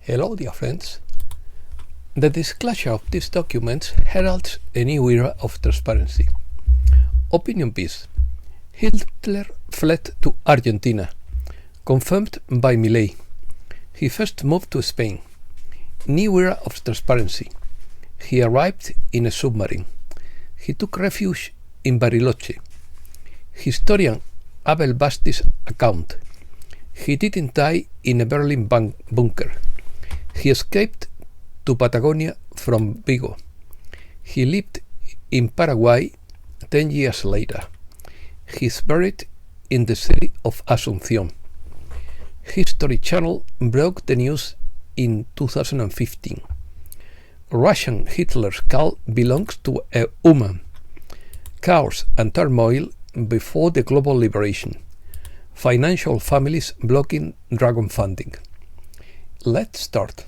Hello, dear friends. The disclosure of these documents heralds a new era of transparency. Opinion piece. Hitler fled to Argentina. Confirmed by Milei. He first moved to Spain. New era of transparency. He arrived in a submarine. He took refuge in Bariloche. Historian Abel Basti's account. He didn't die in a Berlin bunker. He escaped to Patagonia from Vigo. He lived in Paraguay 10 years later. He is buried in the city of Asunción. History Channel broke the news in 2015. Russian Hitler's cult belongs to a woman. Chaos and turmoil before the global liberation. Financial families blocking dragon funding. Let's start.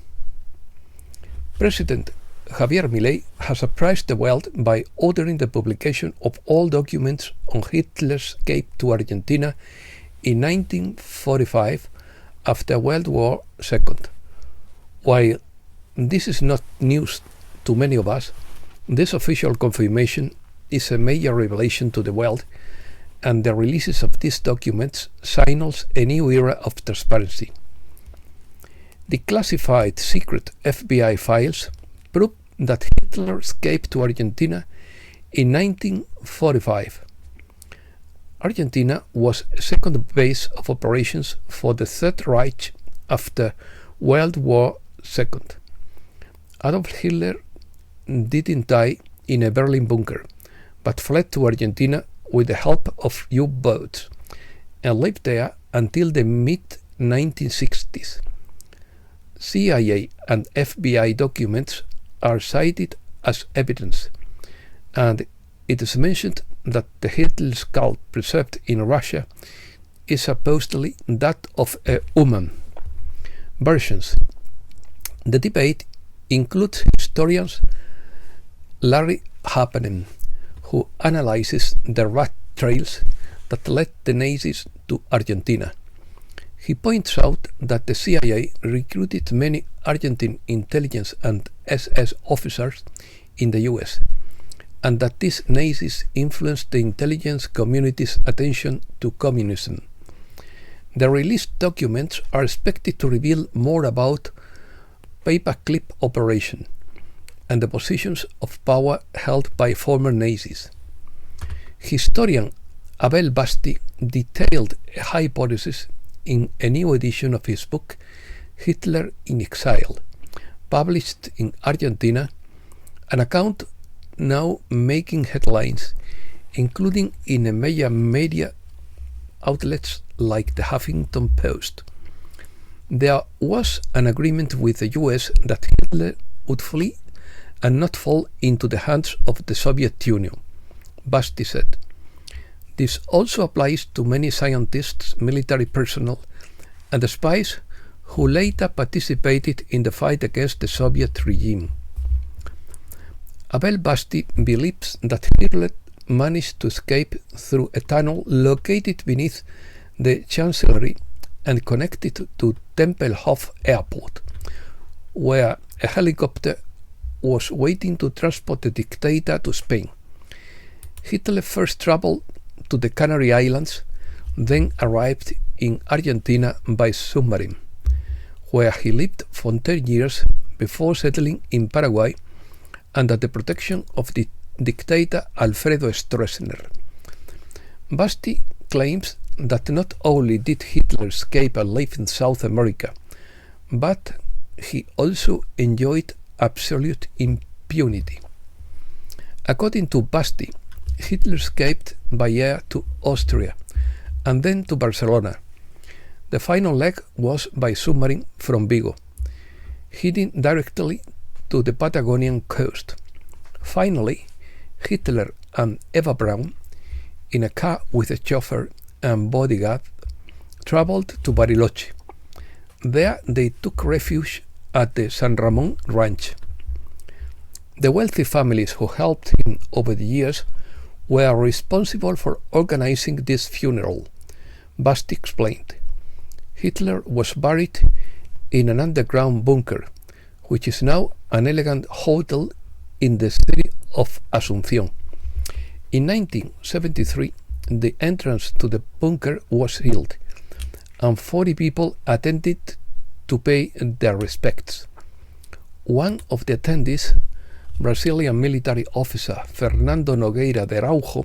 President Javier Milei has surprised the world by ordering the publication of all documents on Hitler's escape to Argentina in 1945 after World War II. While this is not news to many of us, this official confirmation is a major revelation to the world, and the releases of these documents signals a new era of transparency. The classified secret FBI files prove that Hitler escaped to Argentina in 1945. Argentina was a second base of operations for the Third Reich after World War II. Adolf Hitler didn't die in a Berlin bunker, but fled to Argentina with the help of U-boats and lived there until the mid-1960s. CIA and FBI documents are cited as evidence, and it is mentioned that the Hitler skull preserved in Russia is supposedly that of a woman. Versions. The debate includes historians Larry Happenen, who analyzes the rat trails that led the Nazis to Argentina. He points out that the CIA recruited many Argentine intelligence and SS officers in the US, and that these Nazis influenced the intelligence community's attention to communism. The released documents are expected to reveal more about paperclip operation and the positions of power held by former Nazis. Historian Abel Basti detailed a hypothesis in a new edition of his book Hitler in Exile, published in Argentina, an account now making headlines, including in a major media outlets like the Huffington Post. There was an agreement with the US that Hitler would flee and not fall into the hands of the Soviet Union, Basti said. This also applies to many scientists, military personnel, and the spies who later participated in the fight against the Soviet regime. Abel Basti believes that Hitler managed to escape through a tunnel located beneath the Chancellery and connected to Tempelhof Airport, where a helicopter was waiting to transport the dictator to Spain. Hitler first traveled to the Canary Islands, then arrived in Argentina by submarine, where he lived for 10 years before settling in Paraguay under the protection of the dictator Alfredo Stroessner. Basti claims that not only did Hitler escape and live in South America, but he also enjoyed absolute impunity. According to Basti, Hitler escaped by air to Austria and then to Barcelona. The final leg was by submarine from Vigo, heading directly to the Patagonian coast. Finally, Hitler and Eva Braun, in a car with a chauffeur and bodyguard, traveled to Bariloche. There they took refuge at the San Ramon Ranch. The wealthy families who helped him over the years were responsible for organizing this funeral, Basti explained. Hitler was buried in an underground bunker, which is now an elegant hotel in the city of Asunción. In 1973, the entrance to the bunker was sealed, and 40 people attended to pay their respects. One of the attendees, Brazilian military officer Fernando Nogueira de Araujo,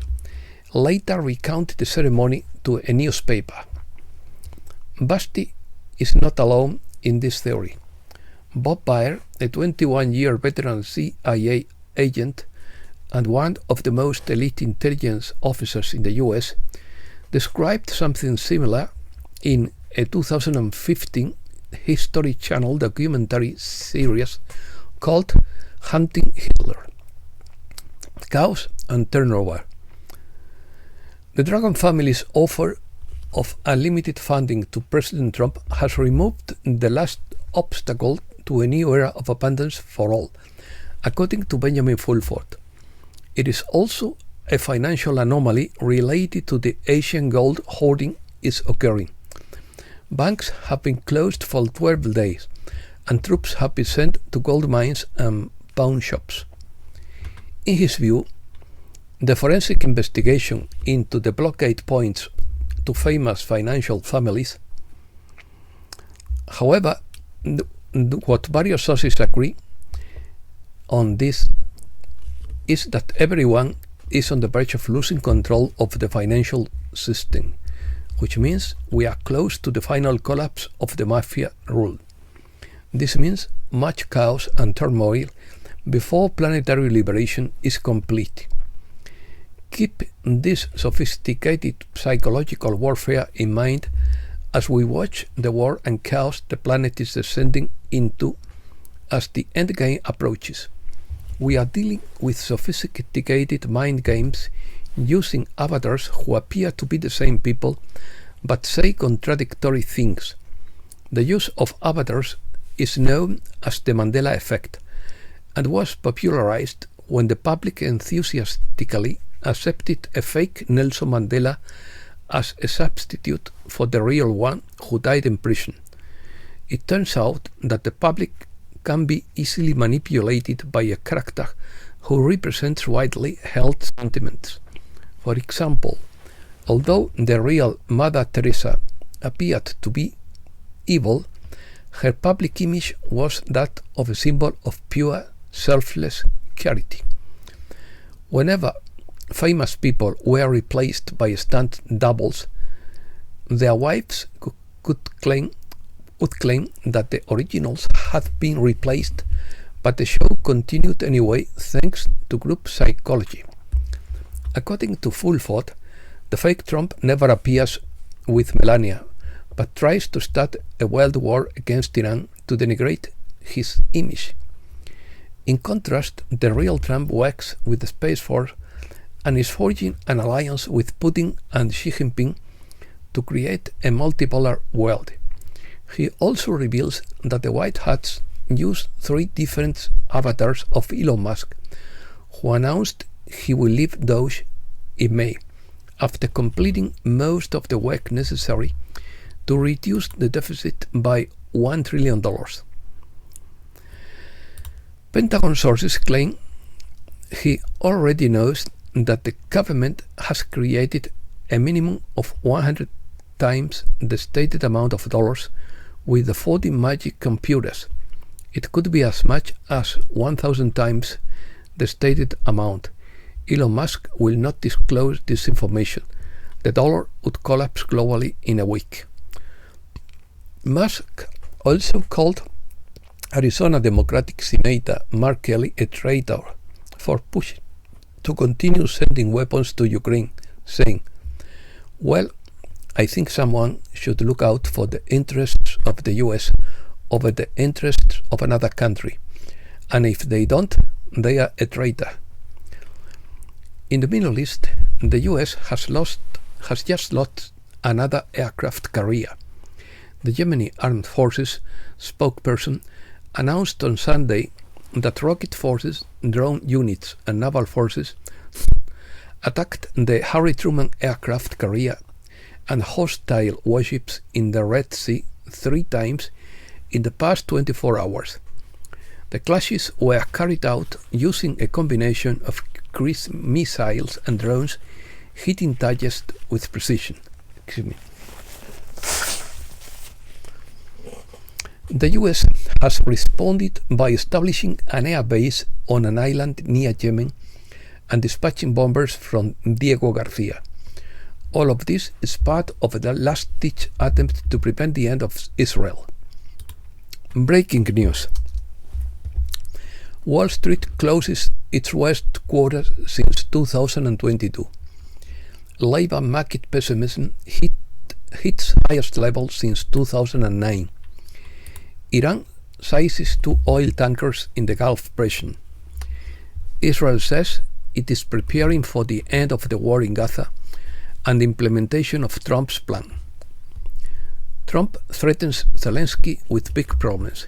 later recounted the ceremony to a newspaper. Basti is not alone in this theory. Bob Baer, a 21-year veteran CIA agent and one of the most elite intelligence officers in the US, described something similar in a 2015 History Channel documentary series called Hunting Hitler. Chaos and turnover. The Dragon family's offer of unlimited funding to President Trump has removed the last obstacle to a new era of abundance for all, according to Benjamin Fulford. It is also a financial anomaly related to the Asian gold hoarding is occurring. Banks have been closed for 12 days, and troops have been sent to gold mines and pawn shops. In his view, the forensic investigation into the blockade points to famous financial families. However, what various sources agree on this is that everyone is on the verge of losing control of the financial system, which means we are close to the final collapse of the mafia rule. This means much chaos and turmoil before planetary liberation is complete. Keep this sophisticated psychological warfare in mind as we watch the war and chaos the planet is descending into as the endgame approaches. We are dealing with sophisticated mind games using avatars who appear to be the same people but say contradictory things. The use of avatars is known as the Mandela effect and was popularized when the public enthusiastically accepted a fake Nelson Mandela as a substitute for the real one who died in prison. It turns out that the public can be easily manipulated by a character who represents widely held sentiments. For example, although the real Mother Teresa appeared to be evil, her public image was that of a symbol of pure, selfless charity. Whenever famous people were replaced by stunt doubles, their wives would claim that the originals had been replaced, but the show continued anyway thanks to group psychology. According to Fulford, the fake Trump never appears with Melania, but tries to start a world war against Iran to denigrate his image. In contrast, the real Trump works with the Space Force and is forging an alliance with Putin and Xi Jinping to create a multipolar world. He also reveals that the White Hats use 3 different avatars of Elon Musk, who announced he will leave Doge in May, after completing most of the work necessary to reduce the deficit by $1 trillion. Pentagon sources claim he already knows that the government has created a minimum of 100 times the stated amount of dollars with the 40 magic computers. It could be as much as 1,000 times the stated amount. Elon Musk will not disclose this information. The dollar would collapse globally in a week. Musk also called Arizona Democratic Senator Mark Kelly a traitor for pushing to continue sending weapons to Ukraine, saying, "Well, I think someone should look out for the interests of the US over the interests of another country, and if they don't, they are a traitor." In the Middle East, the US has just lost another aircraft carrier. The Yemeni Armed Forces spokesperson announced on Sunday that rocket forces, drone units and naval forces attacked the Harry Truman aircraft carrier and hostile warships in the Red Sea 3 times in the past 24 hours. The clashes were carried out using a combination of cruise missiles and drones hitting targets with precision. The US has responded by establishing an air base on an island near Yemen and dispatching bombers from Diego Garcia. All of this is part of the last-ditch attempt to prevent the end of Israel. Breaking news. Wall Street closes its worst quarter since 2022. Labor market pessimism hits highest level since 2009. Iran seizes 2 oil tankers in the Gulf region. Israel says it is preparing for the end of the war in Gaza and the implementation of Trump's plan. Trump threatens Zelensky with big problems.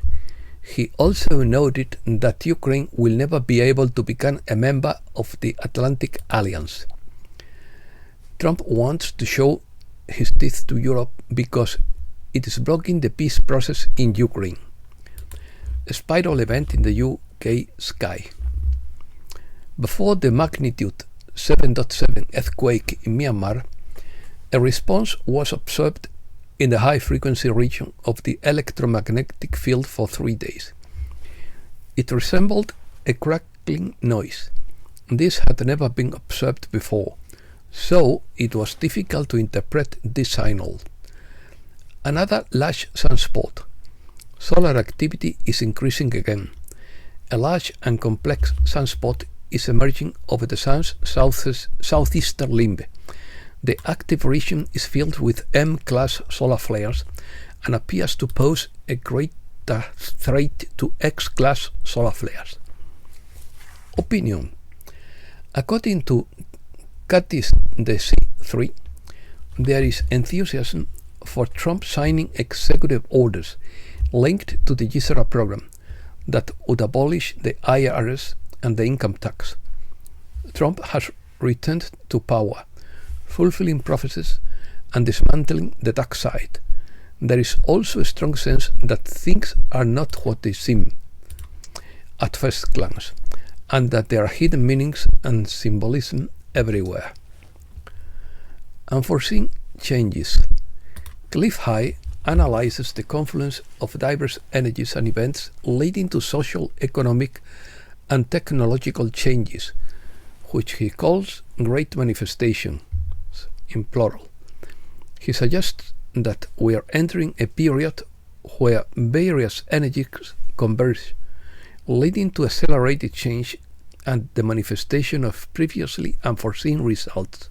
He also noted that Ukraine will never be able to become a member of the Atlantic Alliance. Trump wants to show his teeth to Europe because it is blocking the peace process in Ukraine. A spiral event in the UK sky. Before the magnitude 7.7 earthquake in Myanmar, a response was observed in the high-frequency region of the electromagnetic field for 3 days. It resembled a crackling noise. This had never been observed before, so it was difficult to interpret this signal. Another large sunspot. Solar activity is increasing again. A large and complex sunspot is emerging over the Sun's southeastern limb. The active region is filled with M-class solar flares and appears to pose a greater threat to X-class solar flares. Opinion. According to Katis de C3, there is enthusiasm for Trump signing executive orders linked to the GSERA program that would abolish the IRS and the income tax. Trump has returned to power, fulfilling prophecies and dismantling the tax side. There is also a strong sense that things are not what they seem at first glance, and that there are hidden meanings and symbolism everywhere. Unforeseen changes. Cliff High analyzes the confluence of diverse energies and events leading to social, economic, and technological changes, which he calls great manifestations, in plural. He suggests that we are entering a period where various energies converge, leading to accelerated change and the manifestation of previously unforeseen results.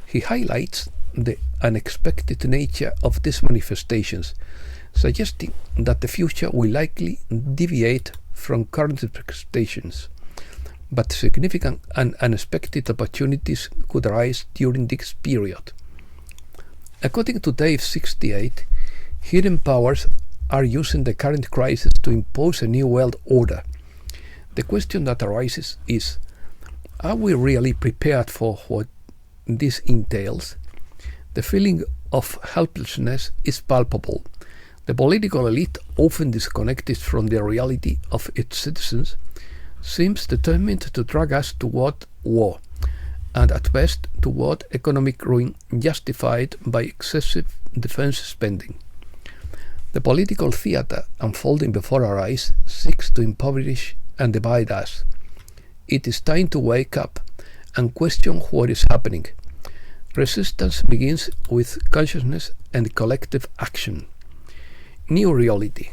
He highlights the unexpected nature of these manifestations, suggesting that the future will likely deviate from current expectations, but significant and unexpected opportunities could arise during this period. According to Dave 68, hidden powers are using the current crisis to impose a new world order. The question that arises is, are we really prepared for what this entails? The feeling of helplessness is palpable. The political elite, often disconnected from the reality of its citizens, seems determined to drag us toward war, and at best toward economic ruin justified by excessive defense spending. The political theater unfolding before our eyes seeks to impoverish and divide us. It is time to wake up and question what is happening. Resistance begins with consciousness and collective action. New reality.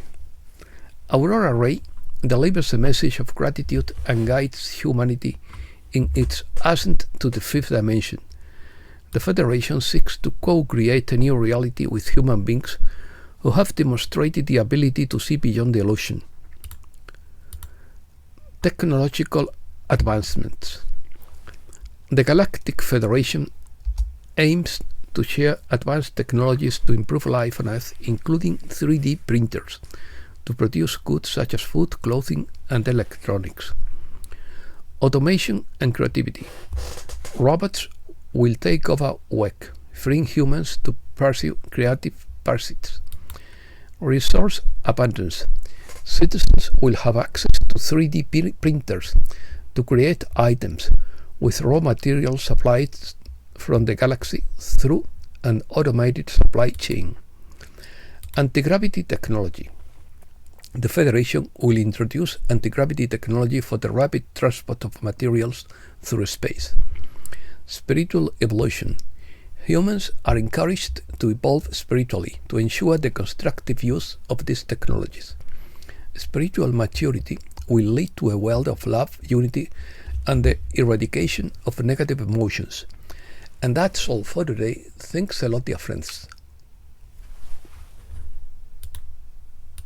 Aurora Ray delivers a message of gratitude and guides humanity in its ascent to the fifth dimension. The Federation seeks to co-create a new reality with human beings who have demonstrated the ability to see beyond the illusion. Technological advancements. The Galactic Federation aims to share advanced technologies to improve life on Earth, including 3D printers, to produce goods such as food, clothing, and electronics. Automation and creativity. Robots will take over work, freeing humans to pursue creative pursuits. Resource abundance. Citizens will have access to 3D printers to create items, with raw materials supplied from the galaxy through an automated supply chain. Anti-gravity technology. The Federation will introduce anti-gravity technology for the rapid transport of materials through space. Spiritual evolution. Humans are encouraged to evolve spiritually to ensure the constructive use of these technologies. Spiritual maturity will lead to a world of love, unity, and the eradication of negative emotions. And that's all for today. Thanks a lot, dear friends.